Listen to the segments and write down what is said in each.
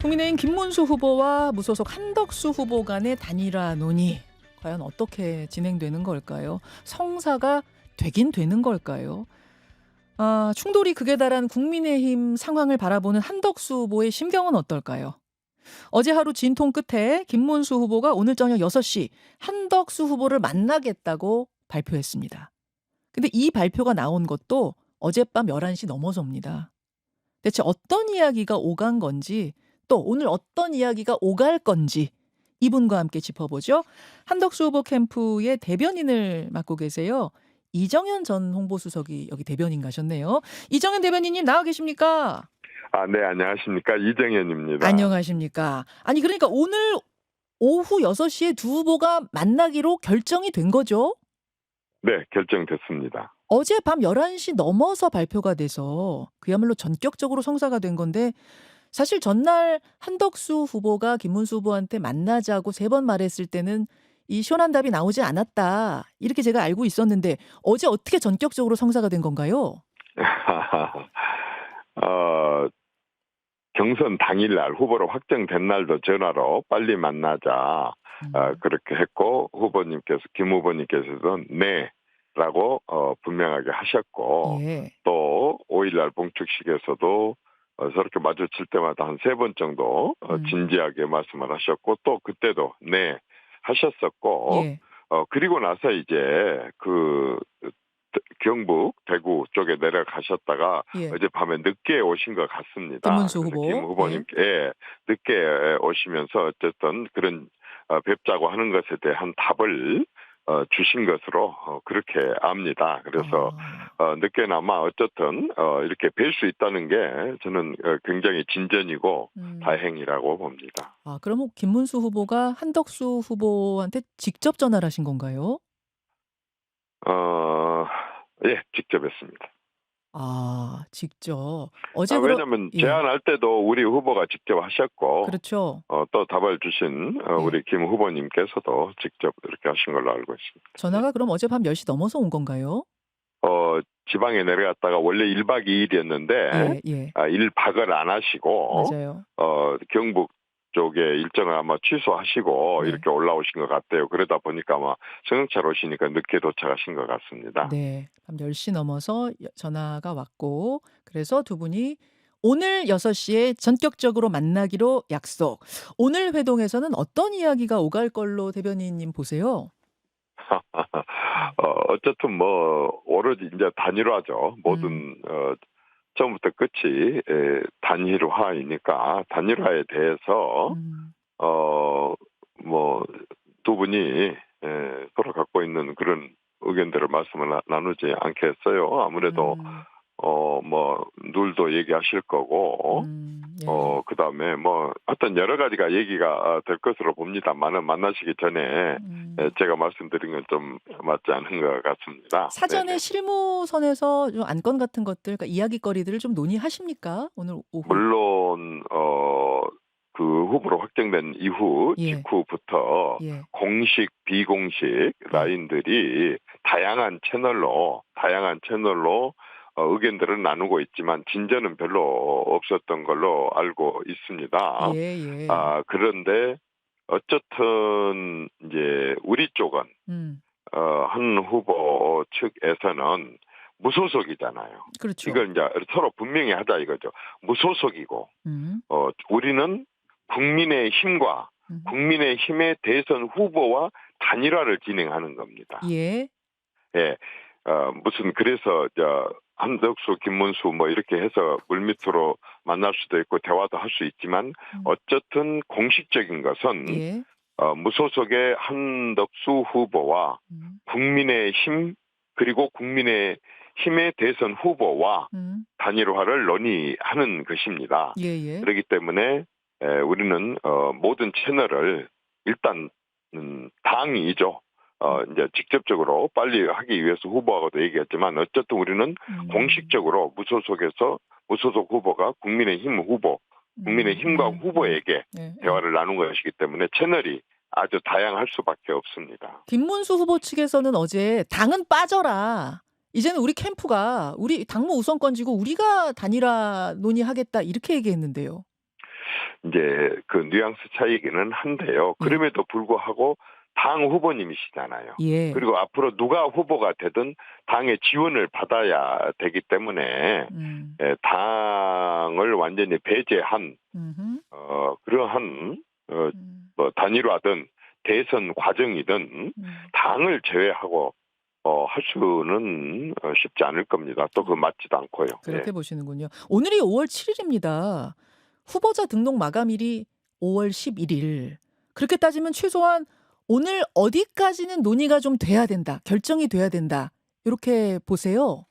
국민의힘 김문수 후보와 무소속 한덕수 후보 간의 단일화 논의 과연 어떻게 진행되는 걸까요? 성사가 되긴 되는 걸까요? 충돌이 극에 달한 국민의힘 상황을 바라보는 한덕수 후보의 심경은 어떨까요? 어제 하루 진통 끝에 김문수 후보가 오늘 저녁 6시 한덕수 후보를 만나겠다고 발표했습니다. 근데 이 발표가 나온 것도 어젯밤 11시 넘어서입니다. 대체 어떤 이야기가 오간 건지 또 오늘 어떤 이야기가 오갈 건지 이분과 함께 짚어보죠. 한덕수 후보 캠프의 대변인을 맡고 계세요. 이정현 전 홍보수석이 여기 대변인 가셨네요. 이정현 대변인님 나와 계십니까? 네, 안녕하십니까. 이정현입니다. 안녕하십니까. 아니 그러니까 오늘 오후 6시에 두 후보가 만나기로 결정이 된 거죠? 네, 결정됐습니다. 어제 밤 11시 넘어서 발표가 돼서 그야말로 전격적으로 성사가 된 건데 사실 전날 한덕수 후보가 김문수 후보한테 만나자고 3번 말했을 때는 이 시원한 답이 나오지 않았다. 이렇게 제가 알고 있었는데 어제 어떻게 전격적으로 성사가 된 건가요? 경선 당일날 후보로 확정된 날도 전화로 빨리 만나자 그렇게 했고 김 후보님께서도 네라고 분명하게 하셨고 예. 또 5일날 봉축식에서도 저렇게 마주칠 때마다 한 3번 정도 진지하게 말씀을 하셨고 또 그때도 네 하셨었고 예. 그리고 나서 이제 경북 대구 쪽에 내려가셨다가 예. 어젯밤에 늦게 오신 것 같습니다. 김문수 그래서 후보. 김 후보님께 늦게 오시면서 어쨌든 그런 뵙자고 하는 것에 대한 답을 주신 것으로 그렇게 압니다. 그래서 늦게나마 어쨌든 이렇게 뵐 수 있다는 게 저는 굉장히 진전이고 다행이라고 봅니다. 그럼 김문수 후보가 한덕수 후보한테 직접 전화를 하신 건가요? 예, 직접 했습니다. 직접. 어제 왜냐하면 예. 제안할 때도 우리 후보가 직접 하셨고 그렇죠. 또 답을 주신 우리 김 후보님께서도 직접 이렇게 하신 걸로 알고 있습니다. 전화가 그럼 어젯밤 10시 넘어서 온 건가요? 지방에 내려갔다가 원래 1박 2일이었는데 예. 1박을 안 하시고 맞아요. 경북 쪽에 일정을 아마 취소하시고 네. 이렇게 올라오신 것 같아요. 그러다 보니까 아마 승용차로 오시니까 늦게 도착하신 것 같습니다. 네. 밤 10시 넘어서 전화가 왔고 그래서 두 분이 오늘 6시에 전격적으로 만나기로 약속. 오늘 회동에서는 어떤 이야기가 오갈 걸로 대변인님 보세요? 어쨌든 오로지 이제 단일화죠. 모든 처음부터 끝이 단일화이니까 단일화에 대해서 음. 두 분이 서로 갖고 있는 그런 의견들을 말씀을 나누지 않겠어요. 아무래도 룰도 얘기하실 거고 예. 그다음에 어떤 여러 가지가 얘기가 될 것으로 봅니다만은 만나시기 전에 제가 말씀드린 건 좀 맞지 않은 것 같습니다. 사전에 네네. 실무선에서 좀 안건 같은 것들 그러니까 이야깃거리들을 좀 논의하십니까? 오늘 오후. 물론 그 후보로 확정된 이후 예. 직후부터 예. 공식 비공식 라인들이 다양한 채널로 의견들을 나누고 있지만 진전은 별로 없었던 걸로 알고 있습니다. 예. 그런데 어쨌든 이제 우리 쪽은 한 후보 측에서는 무소속이잖아요. 그렇죠. 이걸 이제 서로 분명히 하자 이거죠. 무소속이고 우리는 국민의힘과 국민의힘의 대선 후보와 단일화를 진행하는 겁니다. 예. 예. 그래서 한덕수, 김문수 이렇게 해서 물밑으로 만날 수도 있고 대화도 할 수 있지만 어쨌든 공식적인 것은 예. 무소속의 한덕수 후보와 국민의힘 그리고 국민의힘의 대선 후보와 단일화를 논의하는 것입니다. 예. 그렇기 때문에 우리는 모든 채널을 일단 당이죠. 이제 직접적으로 빨리 하기 위해서 후보하고도 얘기했지만 어쨌든 우리는 공식적으로 무소속 후보가 국민의힘과 후보에게 대화를 나눈 것이기 때문에 채널이 아주 다양할 수밖에 없습니다. 김문수 후보 측에서는 어제 당은 빠져라. 이제는 우리 캠프가 우리 당무 우선권지고 우리가 단일화 논의하겠다 이렇게 얘기했는데요. 이제 그 뉘앙스 차이기는 한데요. 예. 그럼에도 불구하고 당 후보님이시잖아요. 예. 그리고 앞으로 누가 후보가 되든 당의 지원을 받아야 되기 때문에 당을 완전히 배제한 음흠. 그러한 음. 뭐 단일화든 대선 과정이든 당을 제외하고 할 수는 쉽지 않을 겁니다. 또 그 맞지도 않고요. 그렇게 보시는군요. 오늘이 5월 7일입니다. 후보자 등록 마감일이 5월 11일. 그렇게 따지면 최소한 오늘 어디까지는 논의가 좀 돼야 된다. 결정이 돼야 된다. 이렇게 보세요.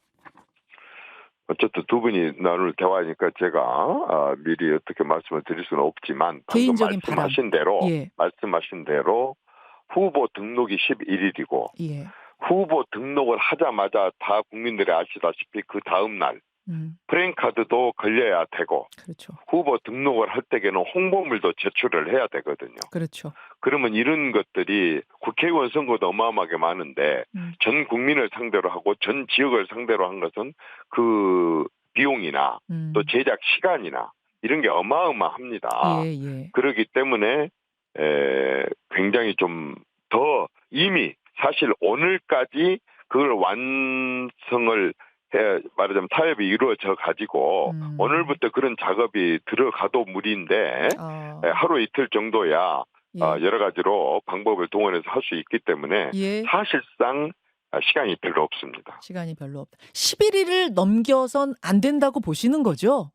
어쨌든 두 분이 나눌 대화니까 제가 미리 어떻게 말씀을 드릴 수는 없지만 방금 개인적인 바람. 말씀하신 대로 후보 등록이 11일이고 예. 후보 등록을 하자마자 다 국민들이 아시다시피 그 다음 날 프랜카드도 걸려야 되고 그렇죠. 후보 등록을 할 때에는 홍보물도 제출을 해야 되거든요. 그렇죠. 그러면 이런 것들이 국회의원 선거도 어마어마하게 많은데 전 국민을 상대로 하고 전 지역을 상대로 한 것은 그 비용이나 또 제작 시간이나 이런 게 어마어마합니다. 예. 그렇기 때문에 굉장히 좀 더 이미 사실 오늘까지 그걸 완성을 말하자면 타협이 이루어져 가지고 오늘부터 그런 작업이 들어가도 무리인데 하루 이틀 정도야 여러 가지로 방법을 동원해서 할 수 있기 때문에 사실상 시간이 별로 없습니다. 시간이 별로 없다. 11일을 넘겨선 안 된다고 보시는 거죠?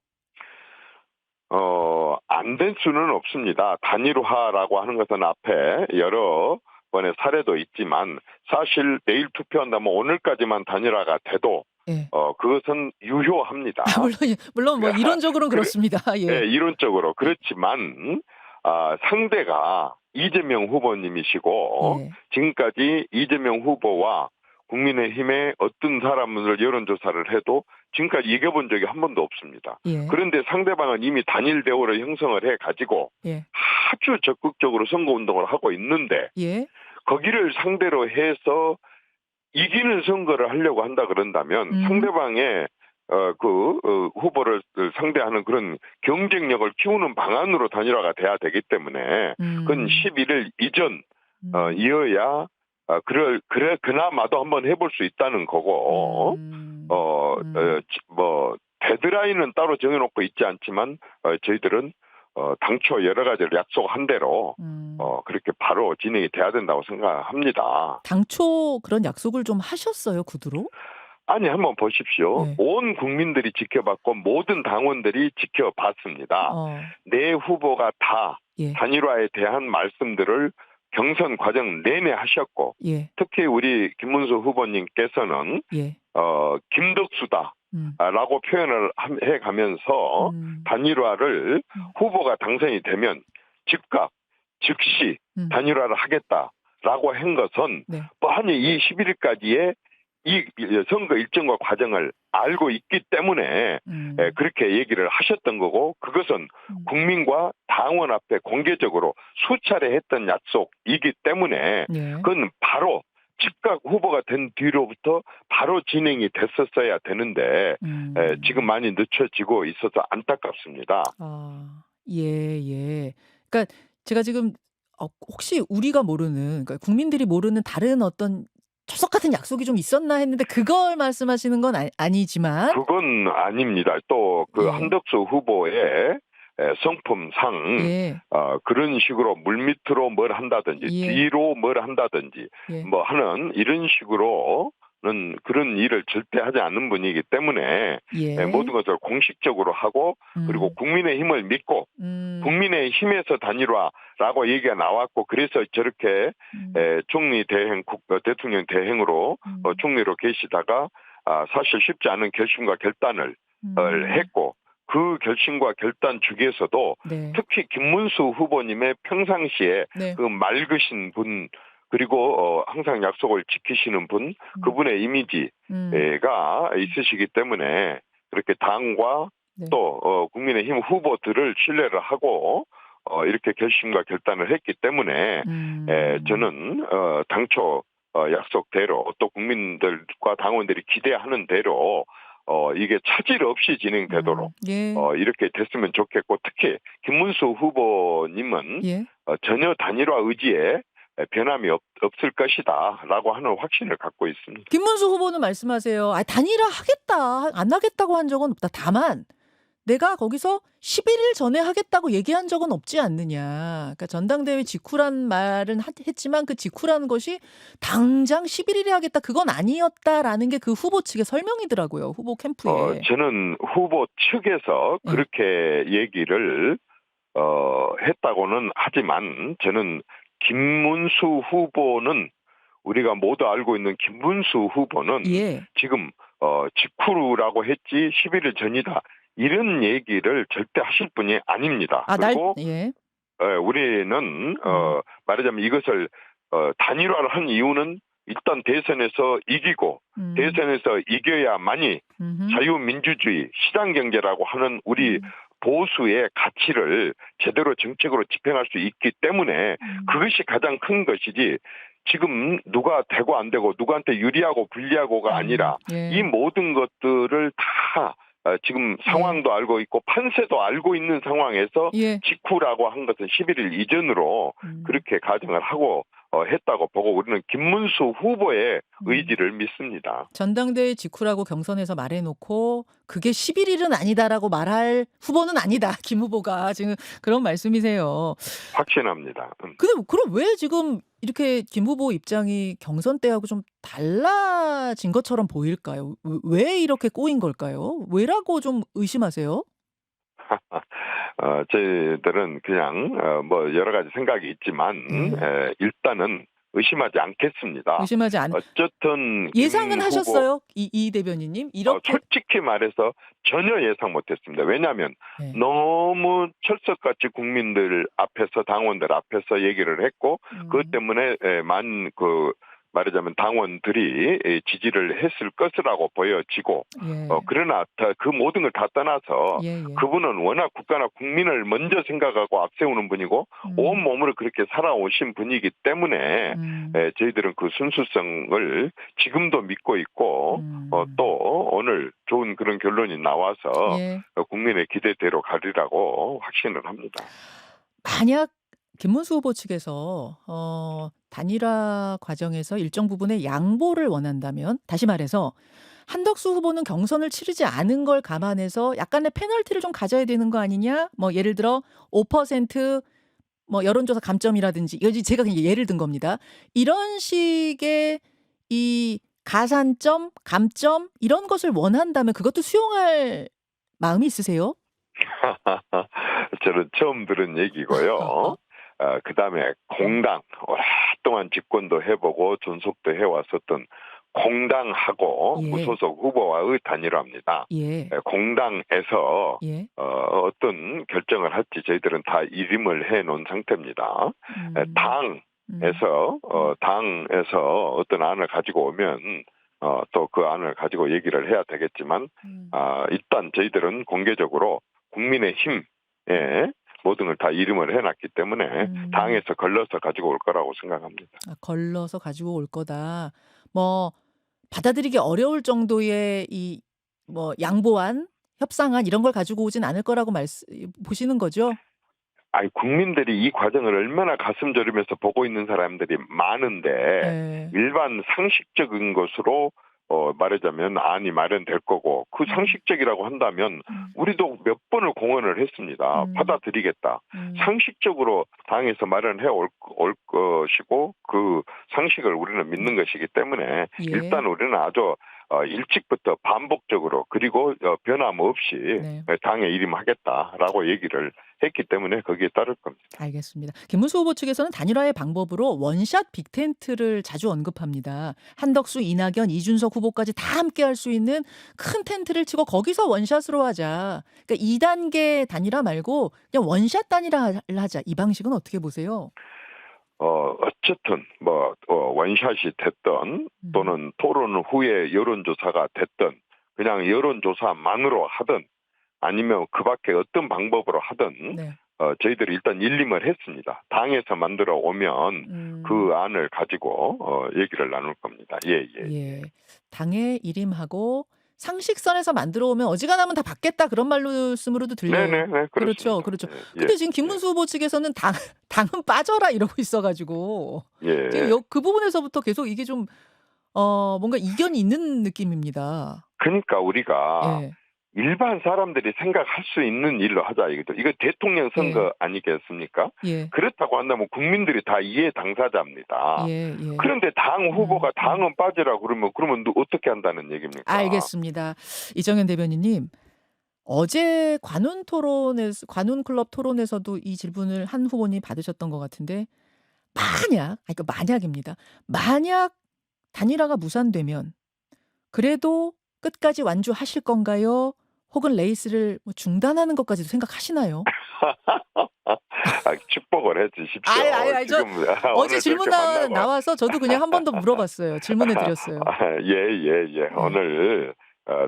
안 될 수는 없습니다. 단일화라고 하는 것은 앞에 여러 번의 사례도 있지만 사실 내일 투표한다면 오늘까지만 단일화가 돼도 그것은 유효합니다. 물론 뭐 이론적으로는 그렇습니다. 네, 이론적으로 그렇지만 상대가 이재명 후보님이시고 지금까지 이재명 후보와 국민의힘의 어떤 사람을 여론조사를 해도 지금까지 이겨본 적이 한 번도 없습니다. 그런데 상대방은 이미 단일 대우를 형성을 해가지고 아주 적극적으로 선거운동을 하고 있는데 거기를 상대로 해서 이기는 선거를 하려고 한다 그런다면 상대방의 후보를 상대하는 그런 경쟁력을 키우는 방안으로 단일화가 돼야 되기 때문에 그건 11일 이전 이어야 그나마도 한번 해볼 수 있다는 거고 뭐 데드라인은 따로 정해놓고 있지 않지만 저희들은 당초 여러 가지를 약속한 대로 그렇게 바로 진행이 돼야 된다고 생각합니다. 당초 그런 약속을 좀 하셨어요, 구두로? 아니 한번 보십시오. 온 국민들이 지켜봤고 모든 당원들이 지켜봤습니다. 내 후보가 다 단일화에 대한 말씀들을 경선 과정 내내 하셨고 특히 우리 김문수 후보님께서는 김덕수다. 라고 표현을 해가면서 단일화를 후보가 당선이 되면 즉각 즉시 단일화를 하겠다라고 한 것은 뻔히 이 11일까지의 이 선거 일정과 과정을 알고 있기 때문에 그렇게 얘기를 하셨던 거고 그것은 국민과 당원 앞에 공개적으로 수차례 했던 약속이기 때문에 그건 바로 즉각 후보가 된 뒤로부터 바로 진행이 됐었어야 되는데 지금 많이 늦춰지고 있어서 안타깝습니다. 그러니까 제가 지금 혹시 우리가 모르는 그러니까 국민들이 모르는 다른 어떤 초석 같은 약속이 좀 있었나 했는데 그걸 말씀하시는 건 아니지만 그건 아닙니다. 또 그 한덕수 후보의 성품상 그런 식으로 물밑으로 뭘 한다든지 뒤로 뭘 한다든지 뭐 하는 이런 식으로는 그런 일을 절대 하지 않는 분이기 때문에 모든 것을 공식적으로 하고 그리고 국민의힘을 믿고 국민의힘에서 단일화라고 얘기가 나왔고 그래서 저렇게 총리 대행 대통령 대행으로 총리로 계시다가 사실 쉽지 않은 결심과 결단을 했고 그 결심과 결단 중에서도 특히 김문수 후보님의 평상시에 그 맑으신 분 그리고 항상 약속을 지키시는 분 그분의 이미지가 있으시기 때문에 그렇게 당과 또 국민의힘 후보들을 신뢰를 하고 이렇게 결심과 결단을 했기 때문에 저는 당초 약속대로 또 국민들과 당원들이 기대하는 대로 이게 차질 없이 진행되도록 예. 이렇게 됐으면 좋겠고, 특히 김문수 후보님은 예. 전혀 단일화 의지에 변함이 없을 것이다라고 하는 확신을 갖고 있습니다. 김문수 후보는 말씀하세요. 아, 단일화 하겠다. 안 하겠다고 한 적은 없다. 다만 내가 거기서 11일 전에 하겠다고 얘기한 적은 없지 않느냐. 그러니까 전당대회 직후란 말은 했지만 그 직후라는 것이 당장 11일에 하겠다 그건 아니었다라는 게 그 후보 측의 설명이더라고요. 후보 캠프에. 저는 후보 측에서 예. 그렇게 얘기를 했다고는 하지만, 저는 김문수 후보는, 우리가 모두 알고 있는 김문수 후보는 예. 지금 직후라고 했지 11일 전이다 이런 얘기를 절대 하실 분이 아닙니다. 아, 그리고 예. 우리는 말하자면 이것을 단일화를 한 이유는 일단 대선에서 이기고 대선에서 이겨야만이 자유민주주의, 시장경제라고 하는 우리 보수의 가치를 제대로 정책으로 집행할 수 있기 때문에 그것이 가장 큰 것이지, 지금 누가 되고 안 되고 누구한테 유리하고 불리하고가 아니라 예. 이 모든 것들을 다 지금 상황도 알고 있고 판세도 알고 있는 상황에서 예. 직후라고 한 것은 11일 이전으로 그렇게 가정을 하고 했다고 보고, 우리는 김문수 후보의 의지를 믿습니다. 전당대회 직후라고 경선에서 말해놓고 그게 11일은 아니다라고 말할 후보는 아니다. 김 후보가 지금 그런 말씀이세요. 확신합니다. 근데 그럼 왜 지금 이렇게 김 후보 입장이 경선 때하고 좀 달라진 것처럼 보일까요? 왜 이렇게 꼬인 걸까요? 왜라고 좀 의심하세요? 저희들은 그냥 뭐 여러 가지 생각이 있지만 일단은 의심하지 않겠습니다. 의심하지 않. 어쨌든 예상은 김 후보, 하셨어요? 이 대변인님 이렇게. 솔직히 말해서 전혀 예상 못했습니다. 왜냐하면 네. 너무 철석같이 국민들 앞에서, 당원들 앞에서 얘기를 했고, 그것 때문에 말하자면 당원들이 지지를 했을 것이라고 보여지고, 예. 그러나 그 모든 걸 다 떠나서 예. 그분은 워낙 국가나 국민을 먼저 생각하고 앞세우는 분이고 온 몸으로 그렇게 살아오신 분이기 때문에 저희들은 그 순수성을 지금도 믿고 있고, 또 오늘 좋은 그런 결론이 나와서 예. 국민의 기대대로 가리라고 확신을 합니다. 만약 김문수 후보 측에서 단일화 과정에서 일정 부분의 양보를 원한다면, 다시 말해서 한덕수 후보는 경선을 치르지 않은 걸 감안해서 약간의 페널티를 좀 가져야 되는 거 아니냐? 뭐 예를 들어 5% 뭐 여론조사 감점이라든지, 이거 제가 그냥 예를 든 겁니다. 이런 식의 이 가산점, 감점 이런 것을 원한다면 그것도 수용할 마음이 있으세요? 저는 처음 들은 얘기고요. 그다음에 공당, 오랫동안 집권도 해보고 존속도 해왔었던 공당하고 예. 무소속 후보와의 단일화입니다. 예. 공당에서 예. 어떤 결정을 할지 저희들은 다 일임을 해놓은 상태입니다. 당에서 어떤 안을 가지고 오면 또 그 안을 가지고 얘기를 해야 되겠지만, 일단 저희들은 공개적으로 국민의힘에 모든 걸 다 이름을 해놨기 때문에 당에서 걸러서 가지고 올 거라고 생각합니다. 걸러서 가지고 올 거다. 뭐 받아들이기 어려울 정도의 이 뭐 양보안, 협상안 이런 걸 가지고 오진 않을 거라고 보시는 거죠? 국민들이 이 과정을 얼마나 가슴 졸이면서 보고 있는 사람들이 많은데 네. 일반 상식적인 것으로 말하자면 안이 마련될 거고, 그 상식적이라고 한다면 우리도 몇 번을 공언을 했습니다. 받아들이겠다. 상식적으로 당에서 마련해 올 것이고, 그 상식을 우리는 믿는 것이기 때문에 일단 우리는 아주 일찍부터 반복적으로, 그리고 변함없이 당에 일임하겠다라고 얘기를 했기 때문에 거기에 따를 겁니다. 알겠습니다. 김문수 후보 측에서는 단일화의 방법으로 원샷 빅텐트를 자주 언급합니다. 한덕수, 이낙연, 이준석 후보까지 다 함께할 수 있는 큰 텐트를 치고 거기서 원샷으로 하자. 그러니까 2단계 단일화 말고 그냥 원샷 단일화를 하자. 이 방식은 어떻게 보세요? 어쨌든 원샷이 됐던 또는 토론 후에 여론조사가 됐던, 그냥 여론조사만으로 하든 아니면 그 밖에 어떤 방법으로 하든 저희들이 일단 일림을 했습니다. 당에서 만들어 오면 그 안을 가지고 얘기를 나눌 겁니다. 예. 당에 일임하고 상식선에서 만들어 오면 어지간하면 다 받겠다 그런 말씀으로도 들려요. 네네네. 그렇죠, 그렇습니다. 그렇죠. 예. 근데 지금 김문수 후보 측에서는 당 당은 빠져라 이러고 있어가지고 예. 지금 예. 그 부분에서부터 계속 이게 좀 뭔가 이견이 있는 느낌입니다. 그러니까 우리가 예, 일반 사람들이 생각할 수 있는 일로 하자 이거죠. 이거 대통령 예, 선거 아니겠습니까? 예, 그렇다고 한다면 국민들이 다 이해 당사자입니다. 예, 예. 그런데 당 후보가 음. 당은 빠지라 그러면 어떻게 한다는 얘기입니까? 알겠습니다. 이정현 대변인님, 어제 관훈 클럽 토론에서도 이 질문을 한 후보님 받으셨던 것 같은데 그러니까 만약입니다. 만약 단일화가 무산되면 그래도 끝까지 완주하실 건가요? 혹은 레이스를 뭐 중단하는 것까지도 생각하시나요? 축복을 해 주십시오. 저 지금 어제 오늘 질문 그렇게 만나고 나와서 저도 그냥 한 번 더 물어봤어요. 질문해 드렸어요. 예. 예. 오늘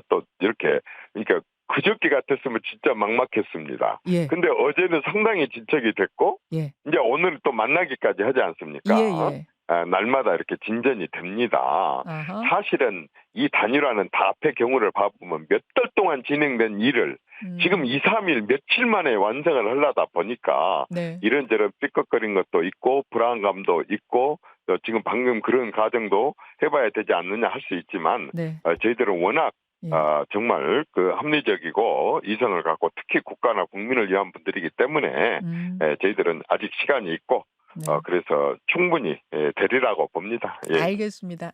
또 이렇게 그러니까 그저께 같았으면 진짜 막막했습니다. 예. 근데 어제는 상당히 진척이 됐고 예. 이제 오늘 또 만나기까지 하지 않습니까? 예예. 날마다 이렇게 진전이 됩니다. 아하. 사실은 이 단일화는 다 앞의 경우를 봐보면 몇 달 동안 진행된 일을 지금 2, 3일 며칠 만에 완성을 하려다 보니까 네. 이런저런 삐걱거린 것도 있고 불안감도 있고 또 지금 방금 그런 과정도 해봐야 되지 않느냐 할 수 있지만 네. 저희들은 워낙 예. 정말 그 합리적이고 이성을 갖고 특히 국가나 국민을 위한 분들이기 때문에 저희들은 아직 시간이 있고 네. 그래서 충분히 되리라고 봅니다. 예. 알겠습니다.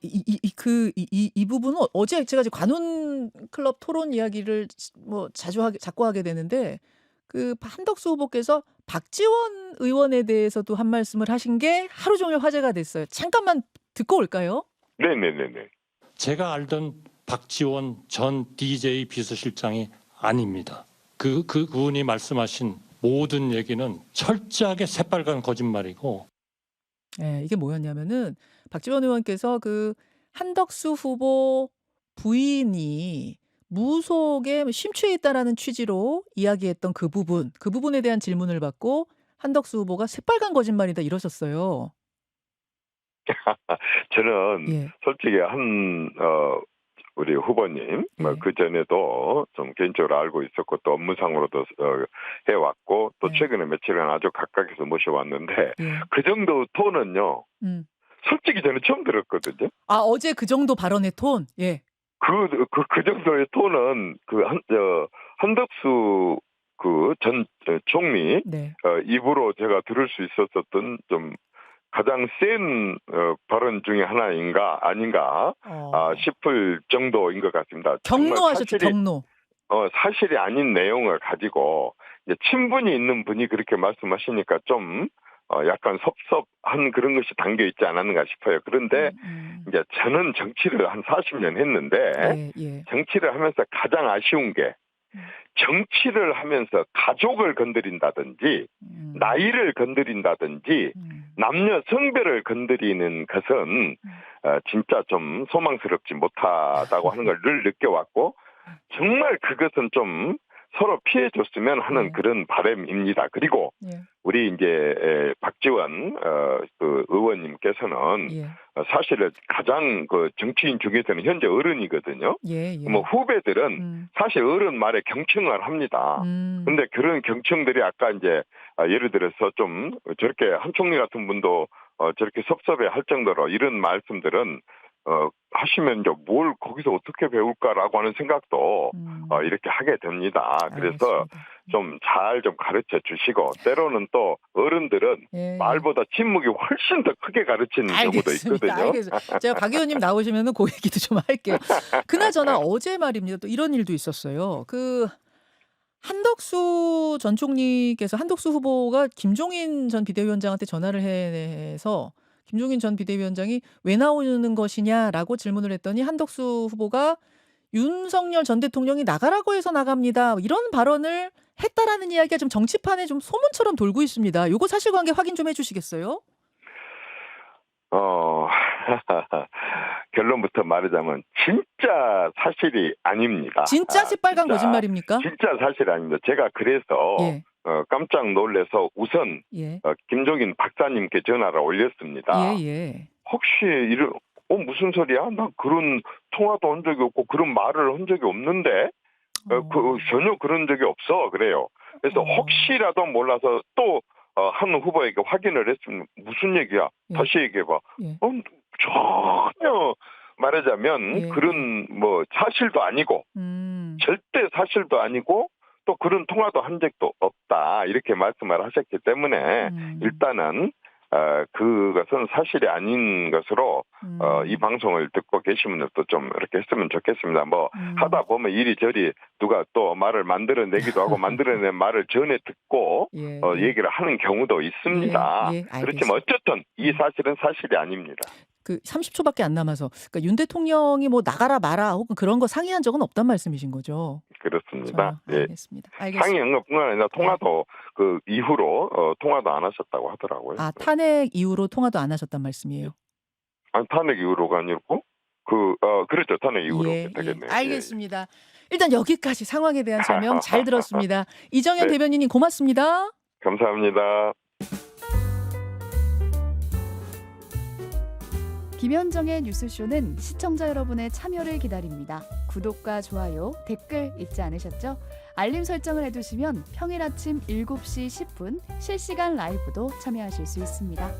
이 부분은 어제 제가 이제 관훈 클럽 토론 이야기를 뭐 자꾸 하게 되는데 그 한덕수 후보께서 박지원 의원에 대해서도 한 말씀을 하신 게 하루 종일 화제가 됐어요. 잠깐만 듣고 올까요? 네네네네. 제가 알던 박지원 전 DJ 비서실장이 아닙니다. 그분이 말씀하신 모든 얘기는 철저하게 새빨간 거짓말이고. 예, 이게 뭐였냐면은 박지원 의원께서 그 한덕수 후보 부인이 무속에 심취해 있다라는 취지로 이야기했던 그 부분에 대한 질문을 받고 한덕수 후보가 새빨간 거짓말이다 이러셨어요. 저는 예, 솔직히 우리 후보님 예, 그 전에도 좀 개인적으로 알고 있었고 또 업무상으로도 해왔고 또 네, 최근에 며칠간 아주 가까이서 모셔왔는데 예. 그 정도 톤은요. 음. 솔직히 저는 처음 들었거든요. 어제 그 정도 발언의 톤? 예, 그 정도의 톤은 한덕수 그 전 총리 네. 입으로 제가 들을 수 있었던 좀 가장 센 발언 중에 아닌가 싶을 정도인 것 같습니다. 정말 경로하셨죠, 경로. 사실이 아닌 내용을 가지고 이제 친분이 있는 분이 그렇게 말씀하시니까 좀 약간 섭섭한 그런 것이 담겨 있지 않았는가 싶어요. 그런데 이제 저는 정치를 한 40년 했는데 예. 정치를 하면서 가장 아쉬운 게 정치를 하면서 가족을 건드린다든지 나이를 건드린다든지 남녀 성별을 건드리는 것은 진짜 좀 소망스럽지 못하다고 하는 걸 늘 느껴왔고 정말 그것은 좀 서로 피해줬으면 하는 예. 그런 바람입니다. 그리고 예. 우리 이제 박지원 그 의원님께서는 예. 사실은 가장 그 정치인 중에서는 현재 어른이거든요. 예. 뭐 후배들은 사실 어른 말에 경청을 합니다. 근데 그런 경청들이 아까 이제 예를 들어서 좀 저렇게 한 총리 같은 분도 저렇게 섭섭해 할 정도로 이런 말씀들은 하시면 이제 뭘 거기서 어떻게 배울까라고 하는 생각도 이렇게 하게 됩니다. 그래서 알겠습니다. 좀 잘 좀 가르쳐 주시고 때로는 또 어른들은 예. 말보다 침묵이 훨씬 더 크게 가르치는 경우도 있거든요. 알겠습니다. 제가 박 의원님 나오시면은 그 얘기도 좀 할게요. 그나저나 어제 말입니다. 또 이런 일도 있었어요. 그 한덕수 전 총리께서 한덕수 후보가 김종인 전 비대위원장한테 전화를 해서 김종인 전 비대위원장이 왜 나오는 것이냐라고 질문을 했더니 한덕수 후보가 윤석열 전 대통령이 나가라고 해서 나갑니다. 이런 발언을 했다라는 이야기가 좀 정치판에 좀 소문처럼 돌고 있습니다. 요거 사실관계 확인 좀 해주시겠어요? 결론부터 말하자면 진짜 사실이 아닙니다. 진짜 새빨간 거짓말입니까? 진짜 사실이 아닙니다. 제가 그래서 예. 깜짝 놀라서 우선 예. 김종인 박사님께 전화를 올렸습니다. 예. 혹시 무슨 소리야? 나 그런 통화도 한 적이 없고 그런 말을 한 적이 없는데 전혀 그런 적이 없어 그래요. 그래서 혹시라도 몰라서 또 한 후보에게 확인을 했으면 무슨 얘기야? 예. 다시 얘기해봐. 예. 전혀 말하자면 예. 그런 뭐 사실도 아니고 절대 사실도 아니고 또 그런 통화도 한 적도 없다 이렇게 말씀을 하셨기 때문에 일단은 그것은 사실이 아닌 것으로 이 방송을 듣고 계신 분들도 좀 이렇게 했으면 좋겠습니다. 뭐 하다 보면 이리저리 누가 또 말을 만들어내기도 하고 만들어낸 말을 전에 듣고 예. 얘기를 하는 경우도 있습니다. 예. 그렇지만 알겠습니다. 어쨌든 이 사실은 사실이 아닙니다. 그 30초밖에 안 남아서 그러니까 윤 대통령이 뭐 나가라 마라 혹은 그런 거 상의한 적은 없단 말씀이신 거죠? 그렇습니다. 전혀. 예. 알겠습니다. 상의한 것뿐만 아니라 통화도 그 이후로 통화도 안 하셨다고 하더라고요. 아, 탄핵 이후로 통화도 안 하셨단 말씀이에요? 아니, 탄핵 이후로가 아니고 그렇죠. 탄핵 이후로 예. 되겠네요. 알겠습니다. 일단 여기까지 상황에 대한 설명 잘 들었습니다. 이정현 네. 대변인님 고맙습니다. 감사합니다. 김현정의 뉴스쇼는 시청자 여러분의 참여를 기다립니다. 구독과 좋아요, 댓글 잊지 않으셨죠? 알림 설정을 해두시면 평일 아침 7시 10분 실시간 라이브도 참여하실 수 있습니다.